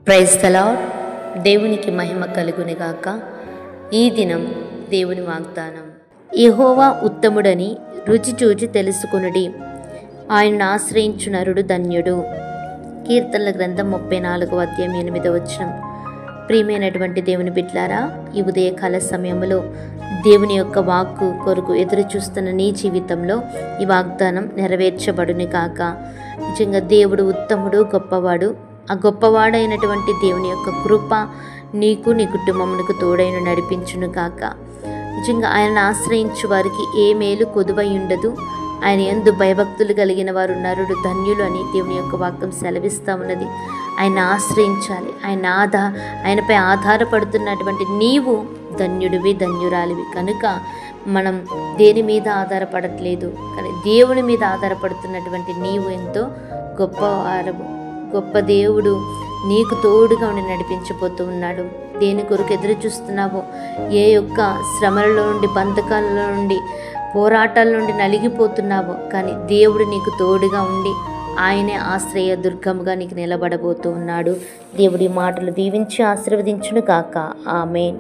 Praise the lord. దేవునికి మహిమ కలుగునిగాక. ఈ దినం దేవుని వాగ్దానం. యెహోవా ఉత్తముడని రుచి చూచి తెలుసుకొనుడి, ఆయనను ఆశ్రయించు నరుడు ధన్యుడు. కీర్తనల గ్రంథం 34వ అధ్యాయం 8వ వచనం. ప్రియమైనటువంటి దేవుని బిడ్డలారా, ఈ ఉదయకాల సమయంలో దేవుని యొక్క వాక్కు కొరకు ఎదురు చూస్తున్న నీ జీవితంలో ఈ వాగ్దానం నెరవేర్చబడును కాక. నిజంగా దేవుడు ఉత్తముడు, గొప్పవాడు. ఆ గొప్పవాడైనటువంటి దేవుని యొక్క కృప నీకు, నీ కుటుంబమునకు తోడైన నడిపించును కాక. నిజంగా ఆయనను ఆశ్రయించు వారికి ఏ మేలు కొదువై ఉండదు. ఆయన యందు భయభక్తులు కలిగిన వారు నరుడు ధన్యులు అని దేవుని యొక్క వాక్యం సెలవిస్తూ ఉన్నది. ఆయన ఆశ్రయించాలి. ఆయనపై ఆధారపడుతున్నటువంటి నీవు ధన్యుడివి, ధన్యురాలివి. కనుక మనం దేని మీద ఆధారపడట్లేదు, కానీ దేవుని మీద ఆధారపడుతున్నటువంటి నీవు ఎంతో గొప్పవారము. గొప్ప దేవుడు నీకు తోడుగా ఉండి నడిపించబోతూ ఉన్నాడు. దేని కొరకు ఎదురు చూస్తున్నావో, ఏ యొక్క శ్రమలలో నుండి, బంధకాలలో నుండి, పోరాటాల నుండి నలిగిపోతున్నావో, కానీ దేవుడు నీకు తోడుగా ఉండి ఆయనే ఆశ్రయ దుర్గముగా నీకు నిలబడబోతూ ఉన్నాడు. దేవుడి మాటలు దీవించి ఆశీర్వదించును కాక. ఆమేన్.